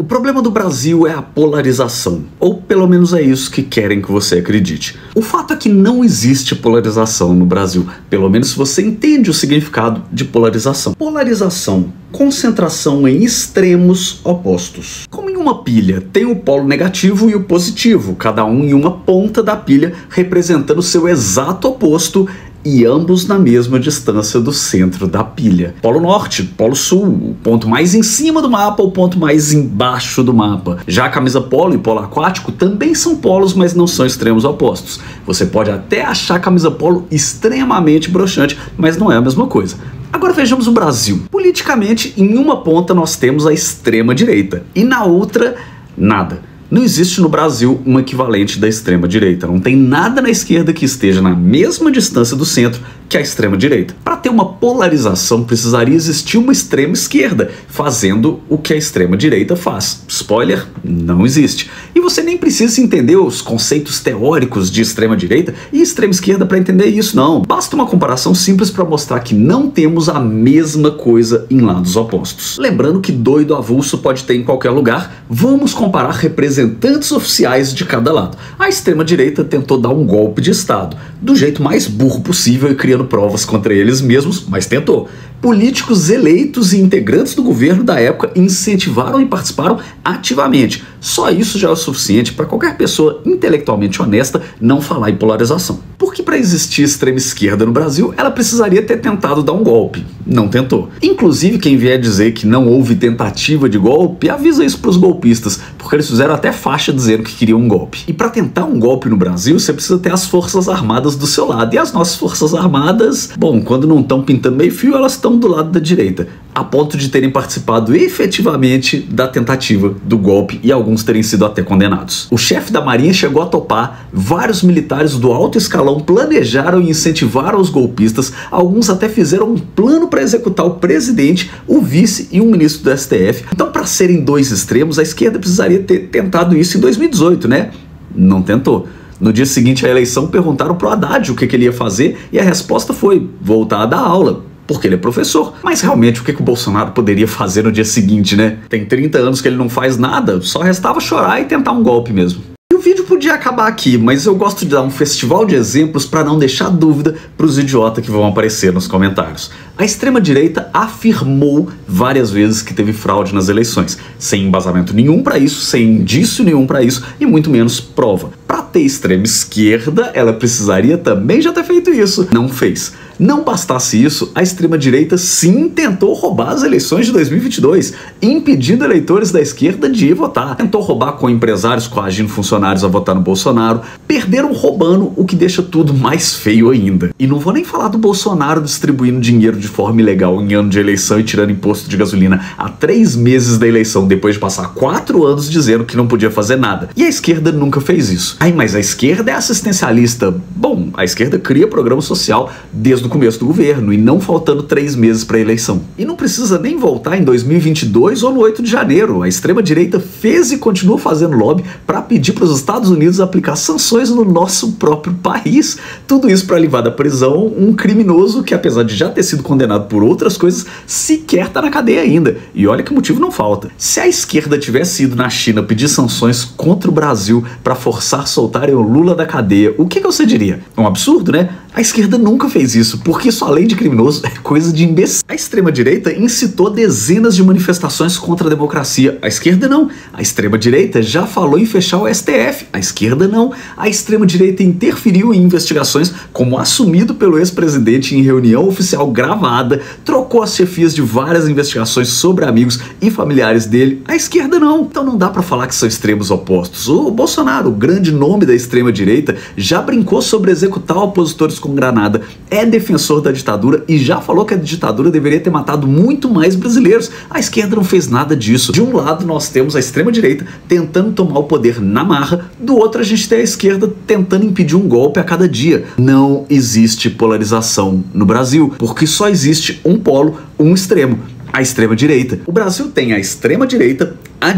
O problema do Brasil é a polarização, ou pelo menos é isso que querem que você acredite. O fato é que não existe polarização no Brasil, pelo menos se você entende o significado de polarização. Polarização, concentração em extremos opostos. Como em uma pilha, tem o polo negativo e o positivo, cada um em uma ponta da pilha, representando o seu exato oposto, e ambos na mesma distância do centro da pilha. Polo Norte, Polo Sul, o ponto mais em cima do mapa, o ponto mais embaixo do mapa. Já a camisa polo e polo aquático também são polos, mas não são extremos opostos. Você pode até achar a camisa polo extremamente broxante, mas não é a mesma coisa. Agora vejamos o Brasil. Politicamente, em uma ponta nós temos a extrema direita e na outra, nada. Não existe no Brasil um equivalente da extrema-direita. Não tem nada na esquerda que esteja na mesma distância do centro que a extrema-direita. Para ter uma polarização, precisaria existir uma extrema-esquerda, fazendo o que a extrema-direita faz. Spoiler, não existe. E você nem precisa entender os conceitos teóricos de extrema-direita e extrema-esquerda para entender isso, não. Basta uma comparação simples para mostrar que não temos a mesma coisa em lados opostos. Lembrando que doido avulso pode ter em qualquer lugar, vamos comparar representantes oficiais de cada lado. A extrema-direita tentou dar um golpe de Estado, do jeito mais burro possível e criando provas contra eles mesmos, mas tentou. Políticos eleitos e integrantes do governo da época incentivaram e participaram ativamente. Só isso já é o suficiente para qualquer pessoa intelectualmente honesta não falar em polarização. Porque para existir extrema esquerda no Brasil, ela precisaria ter tentado dar um golpe. Não tentou. Inclusive, quem vier dizer que não houve tentativa de golpe, avisa isso para os golpistas, porque eles fizeram até faixa dizendo que queriam um golpe. E para tentar um golpe no Brasil, você precisa ter as Forças Armadas do seu lado. E as nossas Forças Armadas, bom, quando não estão pintando meio fio, elas estão do lado da direita, a ponto de terem participado efetivamente da tentativa do golpe e alguns terem sido até condenados. O chefe da Marinha chegou a topar, vários militares do alto escalão planejaram e incentivaram os golpistas, alguns até fizeram um plano para executar o presidente, o vice e um ministro do STF. Então, para serem dois extremos, a esquerda precisaria ter tentado isso em 2018, né? Não tentou. No dia seguinte à eleição, perguntaram pro Haddad o que ele ia fazer e a resposta foi voltar a dar aula. Porque ele é professor. Mas realmente, o que o Bolsonaro poderia fazer no dia seguinte, né? Tem 30 anos que ele não faz nada, só restava chorar e tentar um golpe mesmo. E o vídeo podia acabar aqui, mas eu gosto de dar um festival de exemplos para não deixar dúvida para os idiotas que vão aparecer nos comentários. A extrema-direita afirmou várias vezes que teve fraude nas eleições, sem embasamento nenhum para isso, sem indício nenhum para isso e muito menos prova. Para ter extrema-esquerda, ela precisaria também já ter feito isso. Não fez. Não bastasse isso, a extrema-direita sim tentou roubar as eleições de 2022, impedindo eleitores da esquerda de ir votar. Tentou roubar com empresários coagindo funcionários a votar no Bolsonaro. Perderam roubando, o que deixa tudo mais feio ainda. E não vou nem falar do Bolsonaro distribuindo dinheiro de forma ilegal em ano de eleição e tirando imposto de gasolina há 3 meses da eleição, depois de passar 4 anos dizendo que não podia fazer nada. E a esquerda nunca fez isso. Ai, mas a esquerda é assistencialista. Bom, a esquerda cria programa social desde o começo do governo e não faltando 3 meses para a eleição. E não precisa nem voltar em 2022 ou no 8 de janeiro. A extrema-direita fez e continua fazendo lobby para pedir para os Estados Unidos aplicar sanções no nosso próprio país. Tudo isso para livrar da prisão um criminoso que, apesar de já ter sido condenado por outras coisas, sequer está na cadeia ainda. E olha que motivo não falta. Se a esquerda tivesse ido na China pedir sanções contra o Brasil para forçar soltarem o Lula da cadeia, o que você diria? É um absurdo, né? A esquerda nunca fez isso, porque isso, além de criminoso, é coisa de imbecil. A extrema-direita incitou dezenas de manifestações contra a democracia. A esquerda não. A extrema-direita já falou em fechar o STF. A esquerda não. A extrema-direita interferiu em investigações, como assumido pelo ex-presidente em reunião oficial gravada, trocou as chefias de várias investigações sobre amigos e familiares dele. A esquerda não. Então não dá pra falar que são extremos opostos. O Bolsonaro, o grande nome da extrema-direita, já brincou sobre executar opositores com granada, é defensor da ditadura e já falou que a ditadura deveria ter matado muito mais brasileiros. A esquerda não fez nada disso. De um lado nós temos a extrema-direita tentando tomar o poder na marra, do outro a gente tem a esquerda tentando impedir um golpe a cada dia. Não existe polarização no Brasil, porque só existe um polo, um extremo, a extrema-direita. O Brasil tem a extrema-direita, a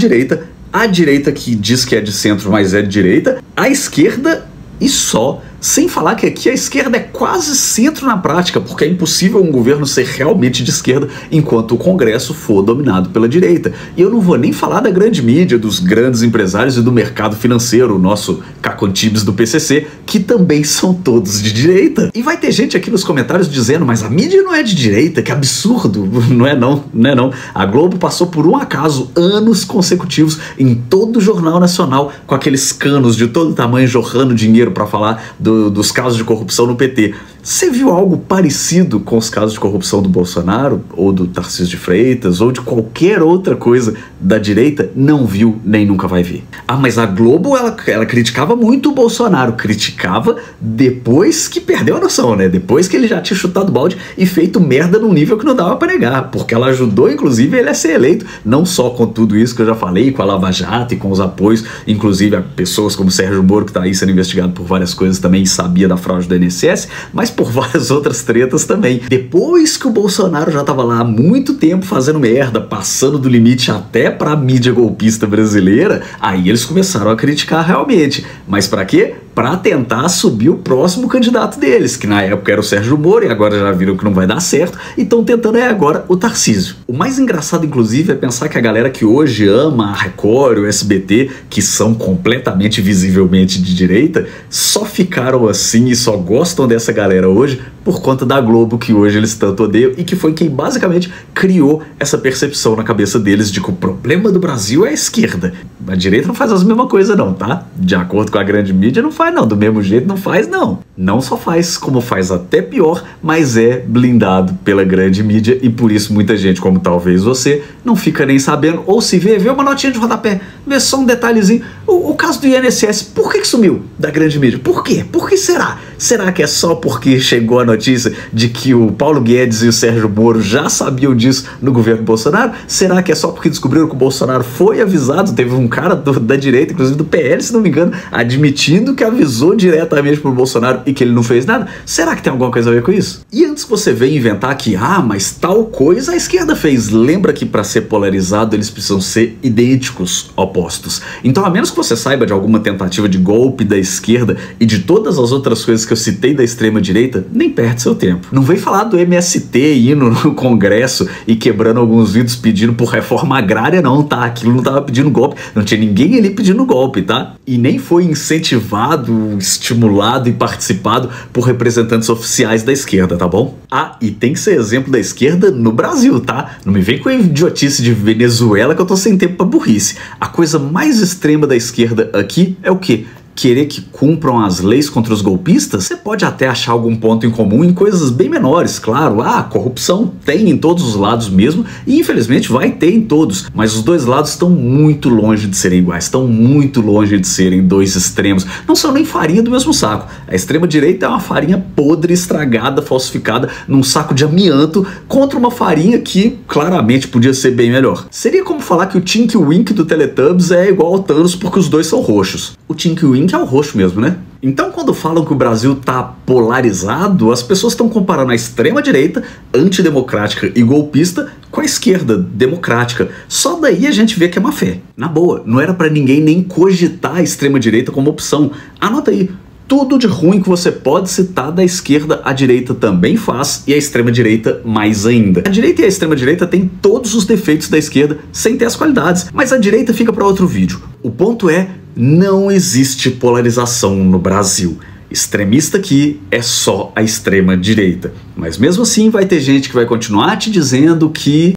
direita que diz que é de centro, mas é de direita, a esquerda e só. Sem falar que aqui a esquerda é quase centro na prática, porque é impossível um governo ser realmente de esquerda enquanto o Congresso for dominado pela direita. E eu não vou nem falar da grande mídia, dos grandes empresários e do mercado financeiro, o nosso Caco Antibes do PCC, que também são todos de direita. E vai ter gente aqui nos comentários dizendo, mas a mídia não é de direita, que absurdo. Não é não, não é não. A Globo passou por um acaso anos consecutivos em todo o Jornal Nacional com aqueles canos de todo tamanho jorrando dinheiro para falar dos casos de corrupção no PT. Você viu algo parecido com os casos de corrupção do Bolsonaro, ou do Tarcísio de Freitas, ou de qualquer outra coisa da direita? Não viu, nem nunca vai ver. Ah, mas a Globo, ela criticava muito o Bolsonaro. Criticava depois que perdeu a noção, né? Depois que ele já tinha chutado o balde e feito merda num nível que não dava pra negar. Porque ela ajudou, inclusive, ele a ser eleito. Não só com tudo isso que eu já falei, com a Lava Jato e com os apoios, inclusive a pessoas como Sérgio Moro, que tá aí sendo investigado por várias coisas também e sabia da fraude do INSS, mas por várias outras tretas também. Depois que o Bolsonaro já tava lá há muito tempo fazendo merda, passando do limite até pra mídia golpista brasileira, aí eles começaram a criticar realmente. Mas pra quê? Pra tentar subir o próximo candidato deles, que na época era o Sérgio Moro e agora já viram que não vai dar certo, e estão tentando agora o Tarcísio. O mais engraçado, inclusive, é pensar que a galera que hoje ama a Record e o SBT, que são completamente, visivelmente de direita, só ficaram assim e só gostam dessa galera hoje por conta da Globo, que hoje eles tanto odeiam e que foi quem basicamente criou essa percepção na cabeça deles de que o problema do Brasil é a esquerda. A direita não faz as mesmas coisas não, tá? De acordo com a grande mídia, não faz não. Do mesmo jeito não faz não. Não só faz, como faz até pior, mas é blindado pela grande mídia e por isso muita gente, como talvez você, não fica nem sabendo, ou se vê uma notinha de rodapé, vê só um detalhezinho. O caso do INSS, por que sumiu da grande mídia? Por quê? Por que será? Será que é só porque chegou a notícia de que o Paulo Guedes e o Sérgio Moro já sabiam disso no governo Bolsonaro? Será que é só porque descobriram que o Bolsonaro foi avisado? Teve um cara da direita, inclusive do PL, se não me engano, admitindo que avisou diretamente pro Bolsonaro e que ele não fez nada? Será que tem alguma coisa a ver com isso? E antes que você venha inventar que, mas tal coisa a esquerda fez, lembra que para ser polarizado eles precisam ser idênticos, opostos. Então, a menos que você saiba de alguma tentativa de golpe da esquerda e de todas as outras coisas que eu citei da extrema direita, nem perde seu tempo. Não vem falar do MST indo no Congresso e quebrando alguns vidros pedindo por reforma agrária não, tá? Aquilo não tava pedindo golpe, não tinha ninguém ali pedindo golpe, tá? E nem foi incentivado, estimulado e participado por representantes oficiais da esquerda, tá bom? E tem que ser exemplo da esquerda no Brasil, tá? Não me vem com a idiotice de Venezuela que eu tô sem tempo pra burrice. A coisa mais extrema da esquerda aqui é o quê? Querer que cumpram as leis contra os golpistas? Você pode até achar algum ponto em comum em coisas bem menores, claro. Corrupção tem em todos os lados mesmo, e infelizmente vai ter em todos, mas os dois lados estão muito longe de serem iguais, estão muito longe de serem dois extremos, não são nem farinha do mesmo saco. A extrema direita é uma farinha podre, estragada, falsificada, num saco de amianto, contra uma farinha que claramente podia ser bem melhor. Seria como falar que o Tinky Wink do Teletubbies é igual ao Thanos porque os dois são roxos. O Tinky Wink é o roxo mesmo, né? Então, quando falam que o Brasil tá polarizado, as pessoas estão comparando a extrema-direita, antidemocrática e golpista, com a esquerda, democrática. Só daí a gente vê que é má fé. Na boa, não era pra ninguém nem cogitar a extrema-direita como opção. Anota aí. Tudo de ruim que você pode citar da esquerda, a direita também faz, e a extrema-direita mais ainda. A direita e a extrema-direita têm todos os defeitos da esquerda, sem ter as qualidades, mas a direita fica para outro vídeo. O ponto é, não existe polarização no Brasil. Extremista aqui é só a extrema-direita. Mas mesmo assim vai ter gente que vai continuar te dizendo que